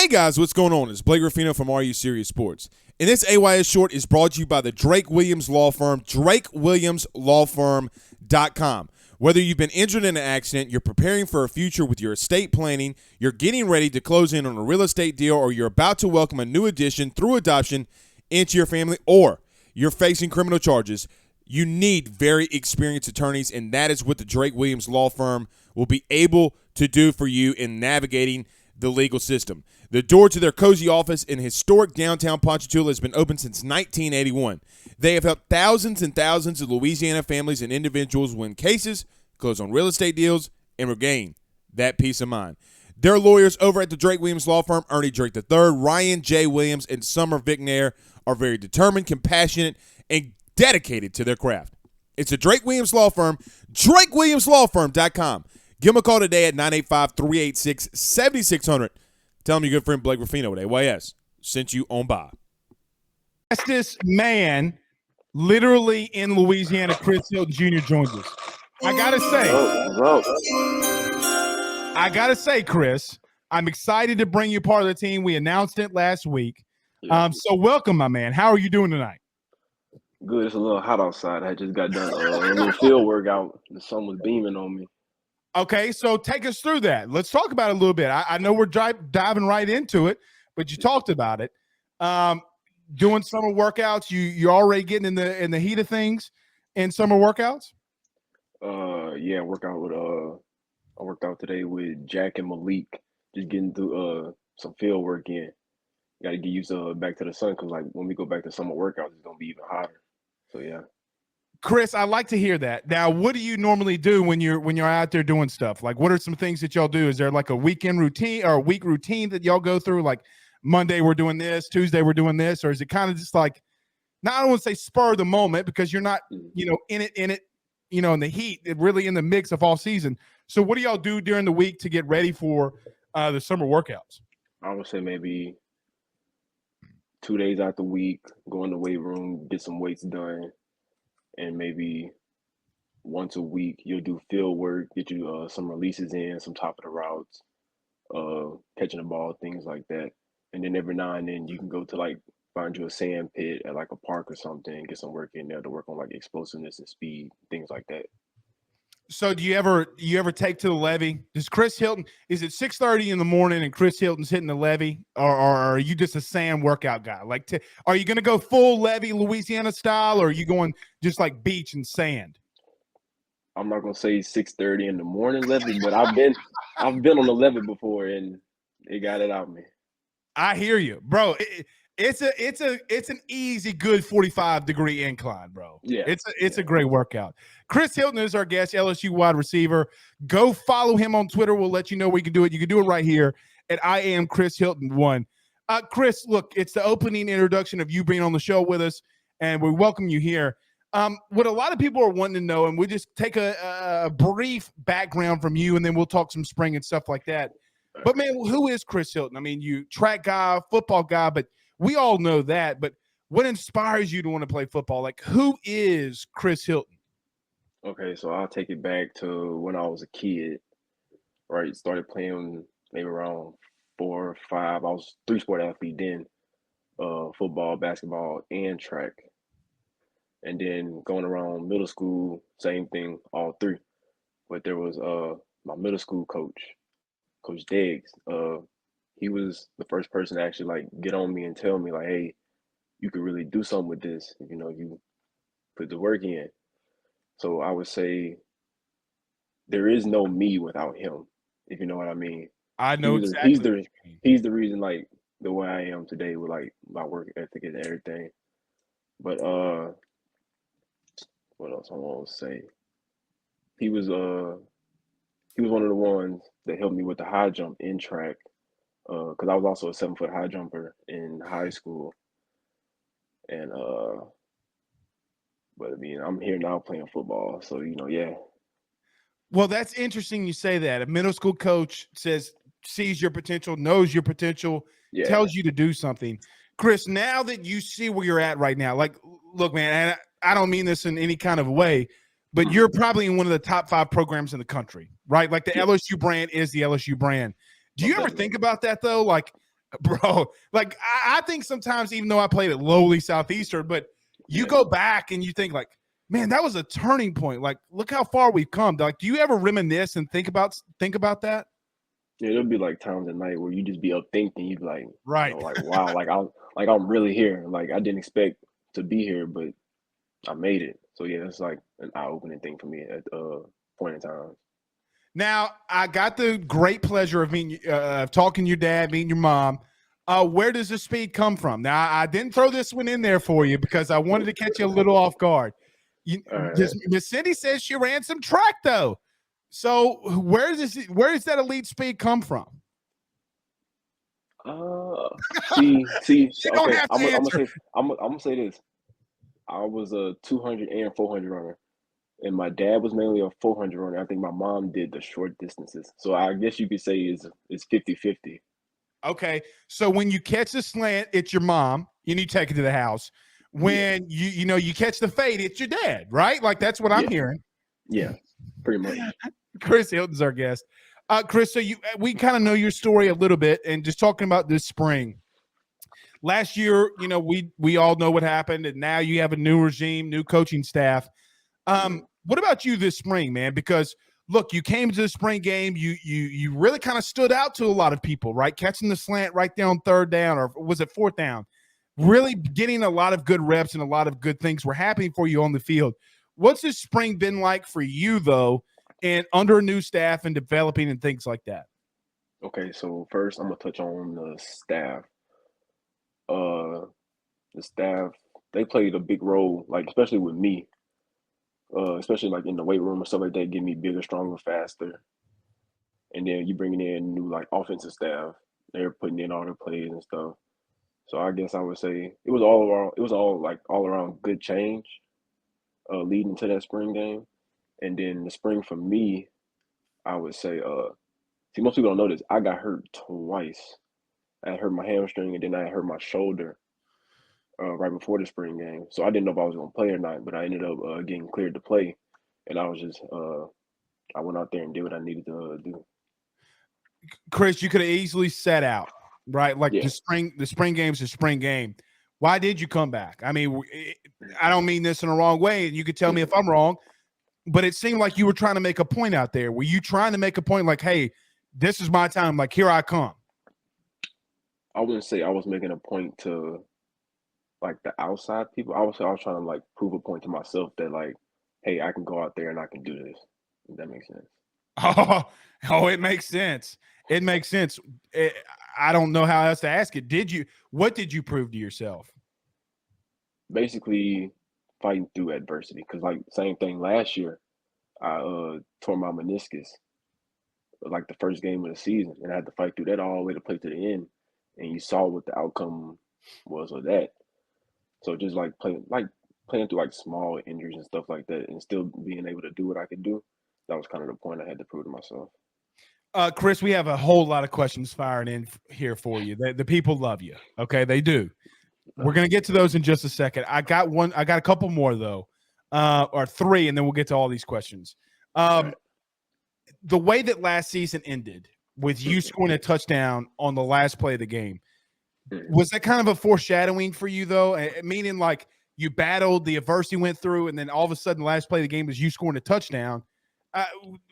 Hey guys, what's going on? It's Blake Ruffino from Are You Serious Sports. And this AYS short is brought to you by the Drake Williams Law Firm, drakewilliamslawfirm.com. Whether you've been injured in an accident, you're preparing for a future with your estate planning, you're getting ready to close in on a real estate deal, or you're about to welcome a new addition through adoption into your family, or you're facing criminal charges, you need very experienced attorneys, and that is what the Drake Williams Law Firm will be able to do for you in navigating the legal system. The door to their cozy office in historic downtown Ponchatoula has been open since 1981. They have helped thousands and thousands of Louisiana families and individuals win cases, close on real estate deals, and regain that peace of mind. Their lawyers over at the Drake Williams Law Firm, Ernie Drake III, Ryan J. Williams, and Summer Vicnair, are very determined, compassionate, and dedicated to their craft. It's the Drake Williams Law Firm, drakewilliamslawfirm.com. Give them a call today at 985-386-7600. Tell them your good friend Blake Ruffino at AYS sent you on by. Fastest man literally in Louisiana, Chris Hilton Jr. joins us. I gotta say, Chris, I'm excited to bring you part of the team. We announced it last week. So welcome, my man. How are you doing tonight? Good. It's a little hot outside. I just got done a little field workout. The sun was beaming on me. Okay, so take us through that. Let's talk about it a little bit. I know we're diving right into it, but you talked about it. Doing summer workouts. You're already getting in the heat of things in summer workouts. Yeah, I worked out today with Jack and Malik. Just getting through some field work in. Got to get used back to the sun because like when we go back to summer workouts, it's gonna be even hotter. So yeah. Chris, I like to hear that. Now, what do you normally do when you're out there doing stuff? Like, what are some things that y'all do? Is there like a weekend routine or a week routine that y'all go through? Like Monday we're doing this, Tuesday we're doing this, or is it kind of just like, I don't want to say spur of the moment because you're not, in it, in the heat, really in the mix of all season. So, what do y'all do during the week to get ready for the summer workouts? I would say maybe 2 days out the week, go in the weight room, get some weights done. And maybe once a week, you'll do field work, get you some releases in, some top of the routes, catching the ball, things like that. And then every now and then you can go to like find you a sand pit at like a park or something, get some work in there to work on like explosiveness and speed, things like that. So do you ever take to the levee? Does Chris Hilton, is it 6:30 in the morning and Chris Hilton's hitting the levee, or are you just a sand workout guy? Like, are you going to go full levee Louisiana style, or are you going just like beach and sand? I'm not gonna say 6:30 in the morning levee, but I've been on the levee before and it got it out of me. I hear you, bro. It's an easy, good 45-degree incline, bro. Yeah, it's a great workout. Chris Hilton is our guest, LSU wide receiver. Go follow him on Twitter. We'll let you know where you can do it. You can do it right here at I am Chris Hilton 1. Chris, look, it's the opening introduction of you being on the show with us, and we welcome you here. What a lot of people are wanting to know, and we just take a brief background from you, and then we'll talk some spring and stuff like that. But man, who is Chris Hilton? I mean, you track guy, football guy, but we all know that, but what inspires you to want to play football? Like, who is Chris Hilton? Okay, so I'll take it back to when I was a kid, right? Started playing maybe around 4 or 5. I was 3-sport athlete then, football, basketball, and track. And then going around middle school, same thing, all 3. But there was my middle school coach, Coach Diggs. He was the first person to actually like get on me and tell me like, hey, you could really do something with this. You put the work in. So I would say there is no me without him, if you know what I mean. I know exactly. He's the reason like the way I am today with like my work ethic and everything. But what else I want to say? He was one of the ones that helped me with the high jump in track. Because I was also a 7-foot high jumper in high school, and but I mean I'm here now playing football, so yeah. Well, that's interesting you say that. A middle school coach sees your potential, knows your potential, tells you to do something. Chris, now that you see where you're at right now, like, look, man, and I don't mean this in any kind of way, but you're probably in one of the top 5 programs in the country, right? Like the LSU brand is the LSU brand. Do you ever think about that though? Like, Bro, like I think sometimes, even though I played at lowly Southeastern, but you go back and you think like, man, that was a turning point. Like, look how far we've come. Like, do you ever reminisce and think about that? Yeah, there'll be like times at night where you just be up thinking, you be like, Right. like wow, I'm really here. Like I didn't expect to be here, but I made it. So yeah, it's like an eye-opening thing for me at point in time. Now, I got the great pleasure of talking to your dad, meeting your mom. Where does the speed come from? Now, I didn't throw this one in there for you because I wanted to catch you a little off guard. Miss Cindy says she ran some track though. So where does that elite speed come from? See. You don't Okay, have to answer. I'm gonna say this. I was a 200 and 400 runner, and my dad was mainly a 400 runner. I think my mom did the short distances. So I guess you could say it's 50-50. Okay, so when you catch the slant, it's your mom, and you take it to the house. When you catch the fade, it's your dad, right? Like that's what I'm hearing. Yeah, pretty much. Chris Hilton's our guest. Chris, so we kind of know your story a little bit, and just talking about this spring. Last year, we all know what happened, and now you have a new regime, new coaching staff. What about you this spring, man? Because look, you came to the spring game, you really kind of stood out to a lot of people, right? Catching the slant right there on third down, or was it fourth down? Really getting a lot of good reps and a lot of good things were happening for you on the field. What's this spring been like for you, though, and under a new staff and developing and things like that? Okay, so first I'm gonna touch on the staff. The staff, they played a big role, like especially with me, especially like in the weight room or stuff like that, get me bigger, stronger, faster. And then you bringing in new like offensive staff, they're putting in all the plays and stuff. So I guess I would say it was all around. It was all around good change, leading to that spring game. And then the spring for me, I would say, see, most people don't know this. I got hurt twice. I hurt my hamstring, and then I hurt my shoulder right before the spring game. So I didn't know if I was going to play or not, but I ended up getting cleared to play. And I was just, I went out there and did what I needed to do. Chris, you could have easily set out, right? Like the spring game's a spring game. Why did you come back? I mean, I don't mean this in a wrong way. You could tell me if I'm wrong, but it seemed like you were trying to make a point out there. Were you trying to make a point like, hey, this is my time, like here I come? I wouldn't say I was making a point to like the outside people. I was trying to like prove a point to myself that like, hey, I can go out there and I can do this. If that makes sense. Oh, it makes sense. It makes sense. I don't know how else to ask it. What did you prove to yourself? Basically fighting through adversity. Because like same thing last year, I tore my meniscus like the first game of the season, and I had to fight through that all the way to play to the end. And you saw what the outcome was of that. So just like playing through like small injuries and stuff like that, and still being able to do what I could do. That was kind of the point I had to prove to myself. Chris, we have a whole lot of questions firing in here for you. The people love you. Okay, they do. We're going to get to those in just a second. I got a couple more, though, or three, and then we'll get to all these questions. The way that last season ended with you scoring a touchdown on the last play of the game, was that kind of a foreshadowing for you, though? Meaning like you battled the adversity went through, and then all of a sudden the last play of the game was you scoring a touchdown.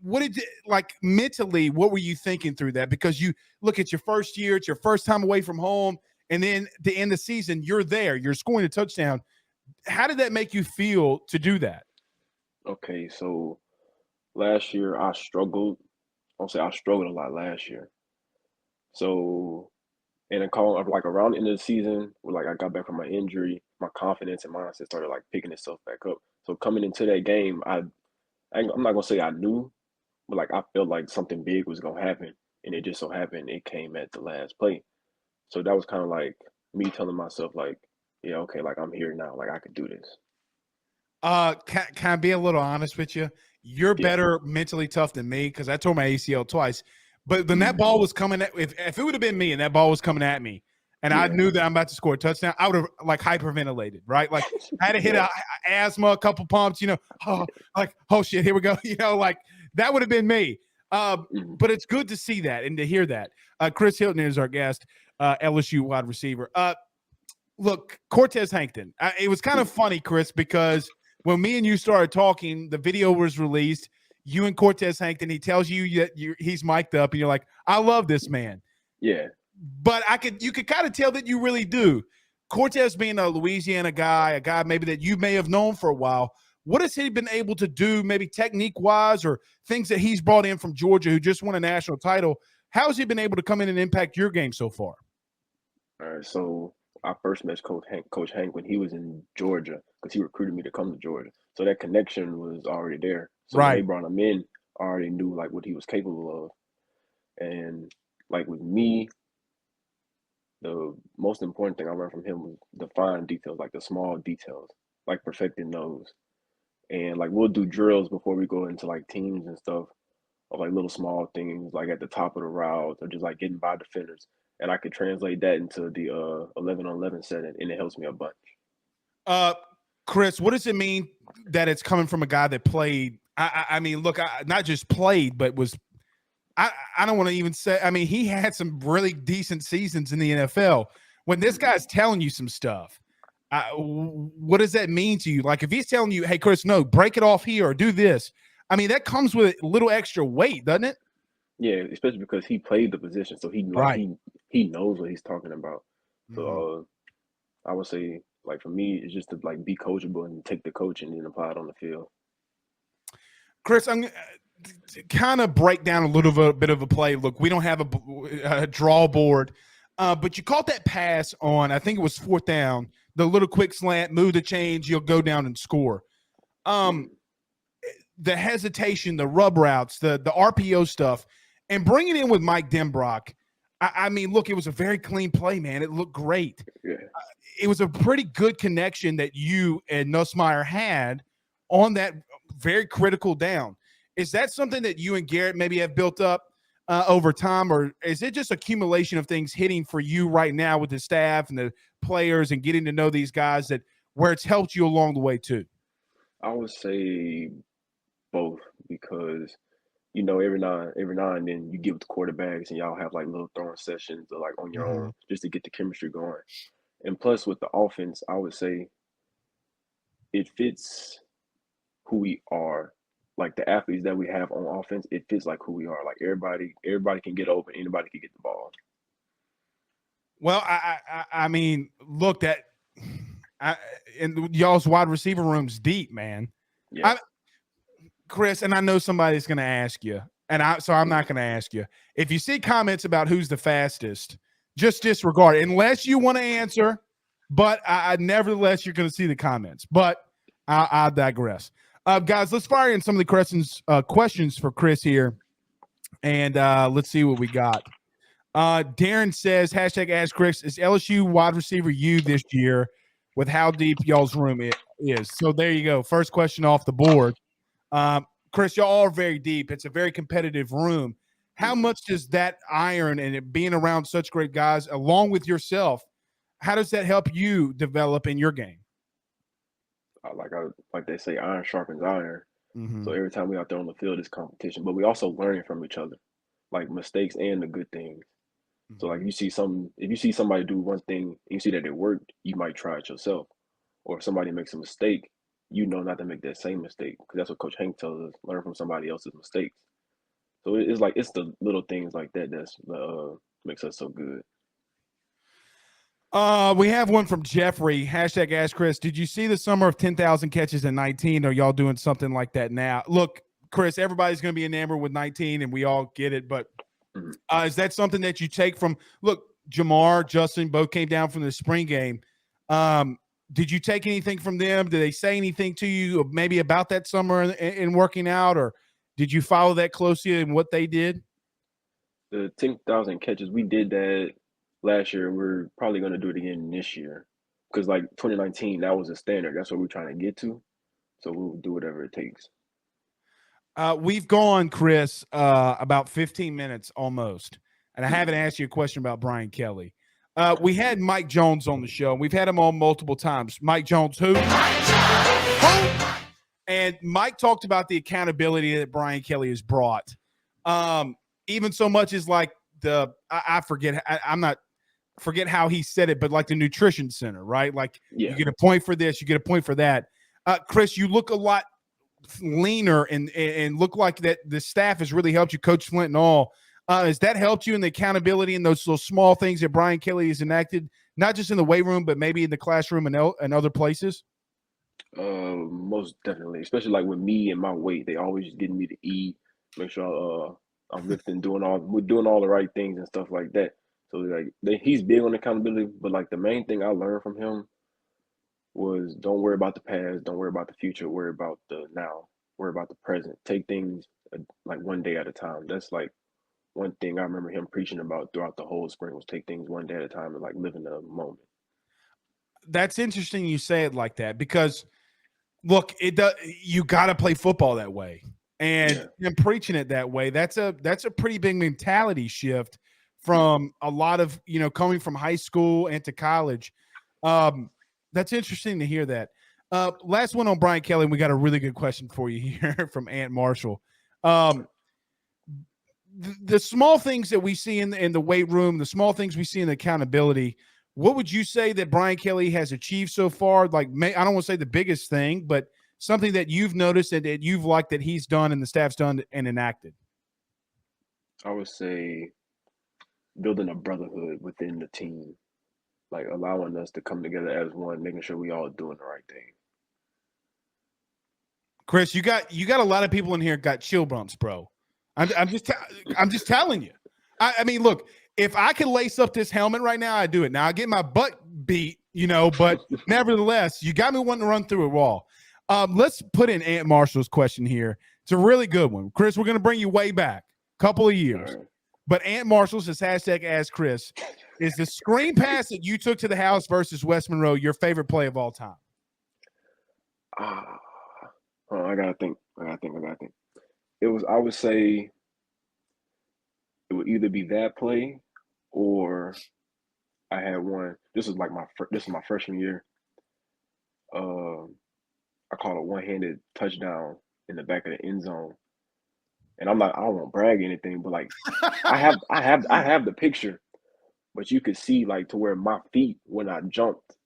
What did like mentally? What were you thinking through that? Because you look at your first year, it's your first time away from home, and then the end of the season, you're there, you're scoring a touchdown. How did that make you feel to do that? Okay, so last year I struggled. I'll say I struggled a lot last year. So, and then like around the end of the season, when like I got back from my injury, my confidence and mindset started like picking itself back up. So coming into that game, I'm not gonna say I knew, but like I felt like something big was gonna happen, and it just so happened it came at the last play. So that was kind of like me telling myself like, yeah, okay, like I'm here now, like I could do this. Can I be a little honest with you? You're better mentally tough than me because I tore my ACL twice. But when that ball was coming at, if it would have been me and that ball was coming at me, and I knew that I'm about to score a touchdown, I would have like hyperventilated, right? Like I had to hit asthma, a couple pumps, oh shit, here we go. Like that would have been me. But it's good to see that and to hear that. Chris Hilton is our guest, LSU wide receiver. Look, Cortez Hankton. It was kind of funny, Chris, because when me and you started talking, the video was released. You and Cortez Hankton, he tells you that he's mic'd up, and you're like, I love this man. Yeah. But you could kind of tell that you really do. Cortez being a Louisiana guy, a guy maybe that you may have known for a while, what has he been able to do, maybe technique-wise, or things that he's brought in from Georgia who just won a national title? How has he been able to come in and impact your game so far? All right, so I first met Coach Hank when he was in Georgia because he recruited me to come to Georgia. So that connection was already there. So when they brought him in, I already knew like what he was capable of. And like with me, the most important thing I learned from him was the fine details, like the small details, like perfecting those. And like we'll do drills before we go into like teams and stuff of like little small things like at the top of the routes or just like getting by defenders. And I could translate that into the 11-on-11 setting, and it helps me a bunch. Chris, what does it mean that it's coming from a guy that played? I mean, look, not just played, but was – I don't want to even say – I mean, he had some really decent seasons in the NFL. When this guy's telling you some stuff, what does that mean to you? Like if he's telling you, hey, Chris, no, break it off here or do this, I mean, that comes with a little extra weight, doesn't it? Yeah, especially because he played the position, so he knows what he's talking about. So I would say, like for me, it's just to like be coachable and take the coaching and apply it on the field. Chris, I'm to kind of break down a little bit of a play. Look, we don't have a draw board, but you caught that pass on, I think it was 4th down, the little quick slant, move the change, you'll go down and score. The hesitation, the rub routes, the RPO stuff, and bringing it in with Mike Denbrock, I mean, look, it was a very clean play, man. It looked great. Yeah. It was a pretty good connection that you and Nussmeier had on that very critical down. Is that something that you and Garrett maybe have built up over time, or is it just accumulation of things hitting for you right now with the staff and the players and getting to know these guys that where it's helped you along the way too? I would say both because – you know, every now and then you get with the quarterbacks and y'all have like little throwing sessions or like on your own just to get the chemistry going. And plus with the offense, I would say it fits who we are. Like the athletes that we have on offense, it fits like who we are. Like everybody can get open, anybody can get the ball. Well, I mean, look, and y'all's wide receiver room's deep, man. Yeah. Chris, and I know somebody's going to ask you, so I'm not going to ask you. If you see comments about who's the fastest, just disregard it, unless you want to answer. But nevertheless, you're going to see the comments. But I'll digress. Guys, let's fire in some of the questions for Chris here, and let's see what we got. Darren says, #Ask Chris, is LSU wide receiver you this year with how deep y'all's room is? So there you go. First question off the board. Chris, y'all are very deep. It's a very competitive room. How much does that iron and it being around such great guys, along with yourself, how does that help you develop in your game? Like they say, iron sharpens iron. So every time we out there on the field, it's competition. But we also learning from each other, like mistakes and the good things. So like if you see somebody do one thing and you see that it worked, you might try it yourself. Or if somebody makes a mistake, you know not to make that same mistake because that's what Coach Hank tells us: learn from somebody else's mistakes. So it's like it's the little things like that that's makes us so good. We have one from Jeffrey. #Ask Chris. Did you see the summer of 10,000 catches in 19? Are y'all doing something like that now? Look, Chris, everybody's going to be enamored with 19, and we all get it. But is that something that you take from? Look, Jamar, Justin, both came down from the spring game. Did you take anything from them? Did they say anything to you maybe about that summer in working out, or did you follow that closely in what they did? The 10,000 catches, we did that last year. We're probably going to do it again this year because like 2019, that was a standard. That's what we're trying to get to. So we'll do whatever it takes. We've gone, Chris, about 15 minutes almost, and I haven't asked you a question about Brian Kelly. We had Mike Jones on the show. We've had him on multiple times. Mike Jones, who? And Mike talked about the accountability that Brian Kelly has brought. Even so much as like I forget, forget how he said it, but like the nutrition center, right? Like you get a point for this, you get a point for that. Chris, you look a lot leaner and look like that the staff has really helped you, Coach Flint and all. Has that helped you in the accountability and those small things that Brian Kelly has enacted, not just in the weight room, but maybe in the classroom and other places? Most definitely, especially like with me and my weight, they always getting me to eat, make sure I'm lifting, doing all the right things and stuff like that. So like he's big on accountability, but like the main thing I learned from him was don't worry about the past, don't worry about the future, worry about the now, worry about the present. Take things like one day at a time. That's like one thing I remember him preaching about throughout the whole spring was take things one day at a time and like live in the moment. That's interesting you say it like that because look, you got to play football that way. And preaching it that way, that's a pretty big mentality shift from a lot of, coming from high school into college. That's interesting to hear that. Last one on Brian Kelly. We got a really good question for you here from Aunt Marshall. The small things that we see in the weight room, the small things we see in the accountability, what would you say that Brian Kelly has achieved so far? Like, I don't want to say the biggest thing, but something that you've noticed and that you've liked that he's done and the staff's done and enacted? I would say building a brotherhood within the team, like allowing us to come together as one, making sure we all doing the right thing. Chris, you got a lot of people in here got chill bumps, bro. I'm just telling you. I mean, look, if I could lace up this helmet right now, I'd do it. Now I get my butt beat, but nevertheless, you got me wanting to run through a wall. Let's put in Aunt Marshall's question here. It's a really good one. Chris, we're going to bring you way back a couple of years. Right. But Aunt Marshall says, #AskChris, is the screen pass that you took to the house versus West Monroe your favorite play of all time? I got to think. It was, I would say it would either be that play or I had one. This was my freshman year. I caught a one-handed touchdown in the back of the end zone. And I don't want to brag or anything, but like I have the picture, but you could see like to where my feet when I jumped,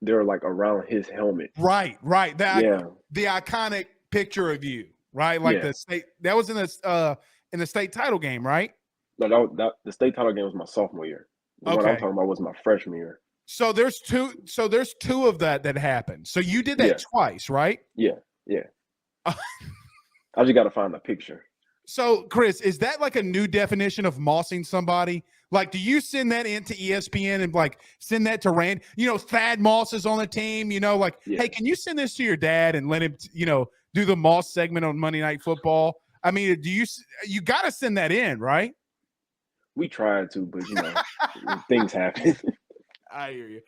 they're like around his helmet. Right. The iconic picture of you, right? Like the state that was in the state title game, right? No, the state title game was my sophomore year. The one I'm talking about was my freshman year. So there's two of that happened. So you did that twice, right? Yeah. I just got to find the picture. So, Chris, is that like a new definition of mossing somebody? Like, do you send that into ESPN and like send that to Rand? Thad Moss is on the team. Hey, can you send this to your dad and let him, do the Moss segment on Monday Night Football? I mean, you got to send that in, right? We tried to, but things happen. I hear you.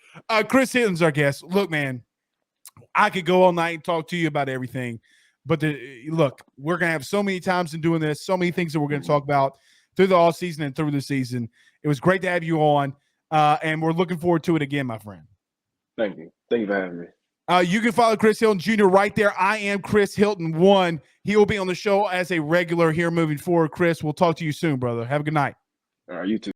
Chris Hilton's our guest. Look, man, I could go all night and talk to you about everything. But look, we're going to have so many times in doing this, so many things that we're going to talk about through the offseason and through the season. It was great to have you on, and we're looking forward to it again, my friend. Thank you. Thank you for having me. You can follow Chris Hilton Jr. right there. I am Chris Hilton 1. He will be on the show as a regular here moving forward. Chris, we'll talk to you soon, brother. Have a good night. All right, you too.